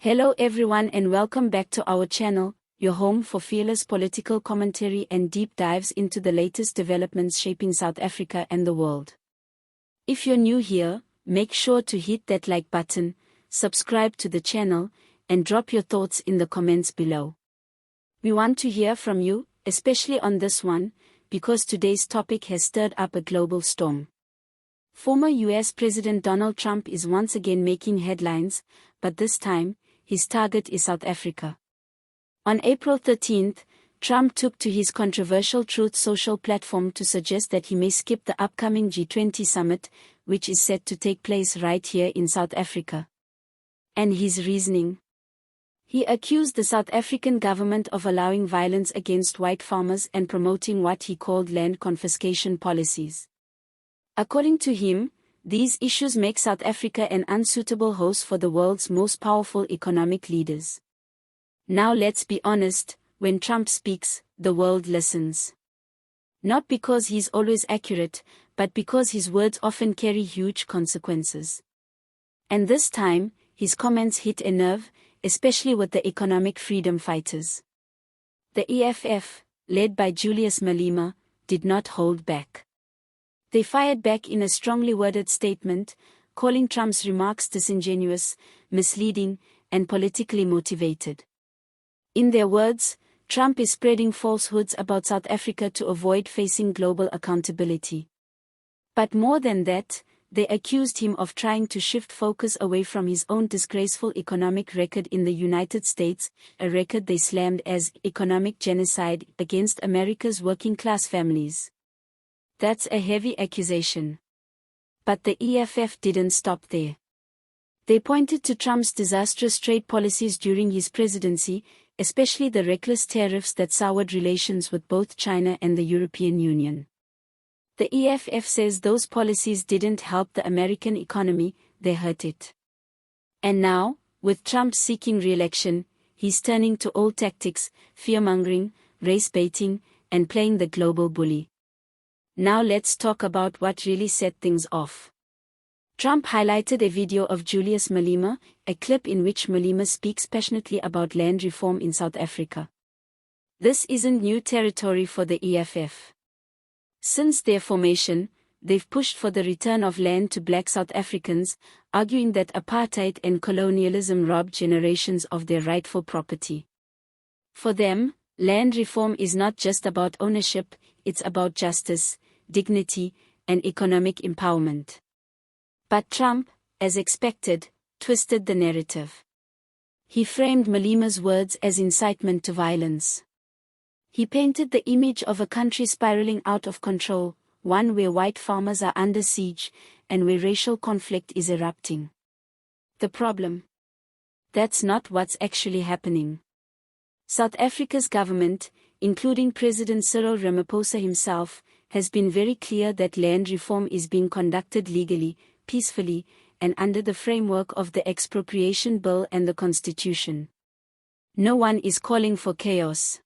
Hello everyone and welcome back to our channel, your home for fearless political commentary and deep dives into the latest developments shaping South Africa and the world. If you're new here, make sure to hit that like button, subscribe to the channel, and drop your thoughts in the comments below. We want to hear from you, especially on this one, because today's topic has stirred up a global storm. Former US President Donald Trump is once again making headlines, but this time, his target is South Africa. On April 13, Trump took to his controversial Truth Social platform to suggest that he may skip the upcoming G20 Summit, which is set to take place right here in South Africa. And his reasoning? He accused the South African government of allowing violence against white farmers and promoting what he called land confiscation policies. According to him, these issues make South Africa an unsuitable host for the world's most powerful economic leaders. Now let's be honest, when Trump speaks, the world listens. Not because he's always accurate, but because his words often carry huge consequences. And this time, his comments hit a nerve, especially with the economic freedom fighters. The EFF, led by Julius Malema, did not hold back. They fired back in a strongly worded statement, calling Trump's remarks disingenuous, misleading, and politically motivated. In their words, Trump is spreading falsehoods about South Africa to avoid facing global accountability. But more than that, they accused him of trying to shift focus away from his own disgraceful economic record in the United States, a record they slammed as economic genocide against America's working-class families. That's a heavy accusation. But the EFF didn't stop there. They pointed to Trump's disastrous trade policies during his presidency, especially the reckless tariffs that soured relations with both China and the European Union. The EFF says those policies didn't help the American economy, they hurt it. And now, with Trump seeking re-election, he's turning to old tactics, fear-mongering, race-baiting, and playing the global bully. Now let's talk about what really set things off. Trump highlighted a video of Julius Malema, a clip in which Malema speaks passionately about land reform in South Africa. This isn't new territory for the EFF. Since their formation, they've pushed for the return of land to black South Africans, arguing that apartheid and colonialism robbed generations of their rightful property. For them, land reform is not just about ownership, it's about justice, dignity, and economic empowerment. But Trump, as expected, twisted the narrative. He framed Malema's words as incitement to violence. He painted the image of a country spiraling out of control, one where white farmers are under siege, and where racial conflict is erupting. The problem? That's not what's actually happening. South Africa's government, including President Cyril Ramaphosa himself, has been very clear that land reform is being conducted legally, peacefully, and under the framework of the Expropriation Bill and the Constitution. No one is calling for chaos.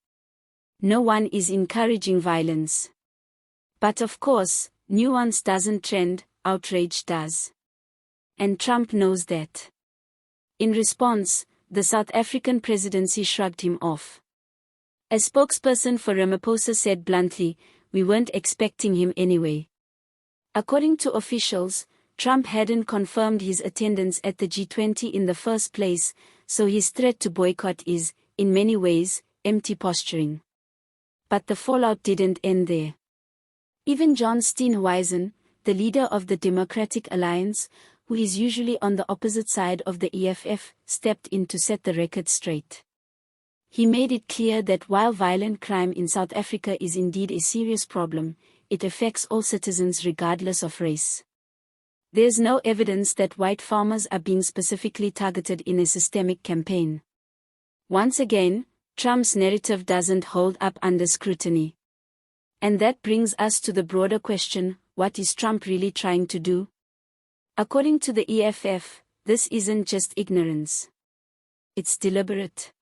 No one is encouraging violence. But of course, nuance doesn't trend, outrage does. And Trump knows that. In response, the South African presidency shrugged him off. A spokesperson for Ramaphosa said bluntly, "We weren't expecting him anyway." According to officials, Trump hadn't confirmed his attendance at the G20 in the first place, so his threat to boycott is, in many ways, empty posturing. But the fallout didn't end there. Even John Steenhuisen, the leader of the Democratic Alliance, who is usually on the opposite side of the EFF, stepped in to set the record straight. He made it clear that while violent crime in South Africa is indeed a serious problem, it affects all citizens regardless of race. There's no evidence that white farmers are being specifically targeted in a systemic campaign. Once again, Trump's narrative doesn't hold up under scrutiny. And that brings us to the broader question, what is Trump really trying to do? According to the EFF, this isn't just ignorance. It's deliberate.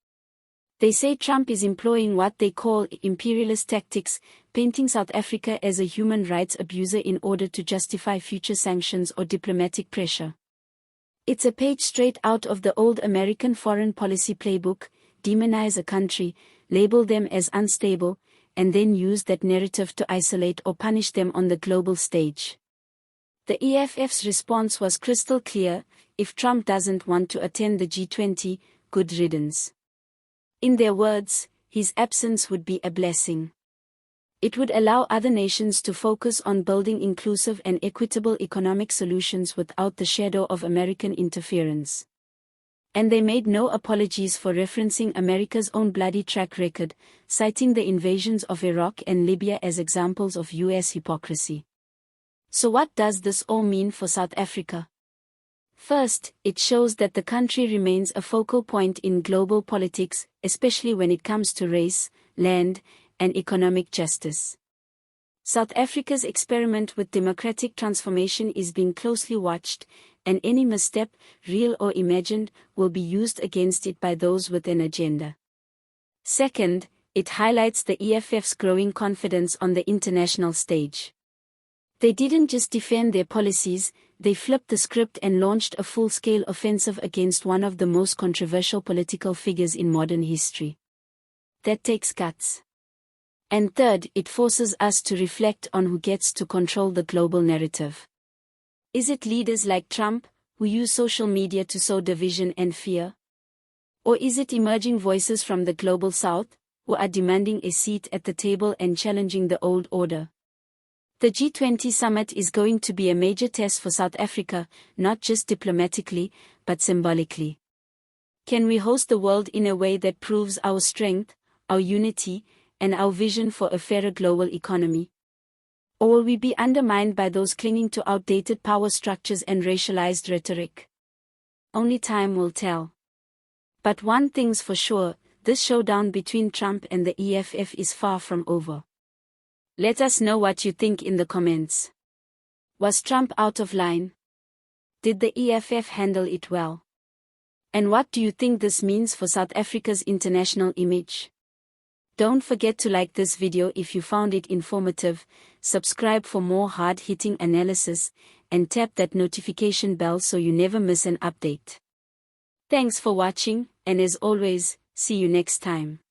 They say Trump is employing what they call imperialist tactics, painting South Africa as a human rights abuser in order to justify future sanctions or diplomatic pressure. It's a page straight out of the old American foreign policy playbook: demonize a country, label them as unstable, and then use that narrative to isolate or punish them on the global stage. The EFF's response was crystal clear: if Trump doesn't want to attend the G20, good riddance. In their words, his absence would be a blessing. It would allow other nations to focus on building inclusive and equitable economic solutions without the shadow of American interference. And they made no apologies for referencing America's own bloody track record, citing the invasions of Iraq and Libya as examples of US hypocrisy. So what does this all mean for South Africa? First, it shows that the country remains a focal point in global politics, especially when it comes to race, land, and economic justice. South Africa's experiment with democratic transformation is being closely watched, and any misstep, real or imagined, will be used against it by those with an agenda. Second, it highlights the EFF's growing confidence on the international stage. They didn't just defend their policies, they flipped the script and launched a full-scale offensive against one of the most controversial political figures in modern history. That takes guts. And third, it forces us to reflect on who gets to control the global narrative. Is it leaders like Trump, who use social media to sow division and fear? Or is it emerging voices from the global south, who are demanding a seat at the table and challenging the old order? The G20 Summit is going to be a major test for South Africa, not just diplomatically, but symbolically. Can we host the world in a way that proves our strength, our unity, and our vision for a fairer global economy? Or will we be undermined by those clinging to outdated power structures and racialized rhetoric? Only time will tell. But one thing's for sure, this showdown between Trump and the EFF is far from over. Let us know what you think in the comments. Was Trump out of line? Did the EFF handle it well? And what do you think this means for South Africa's international image? Don't forget to like this video if you found it informative, subscribe for more hard-hitting analysis, and tap that notification bell so you never miss an update. Thanks for watching, and as always, see you next time.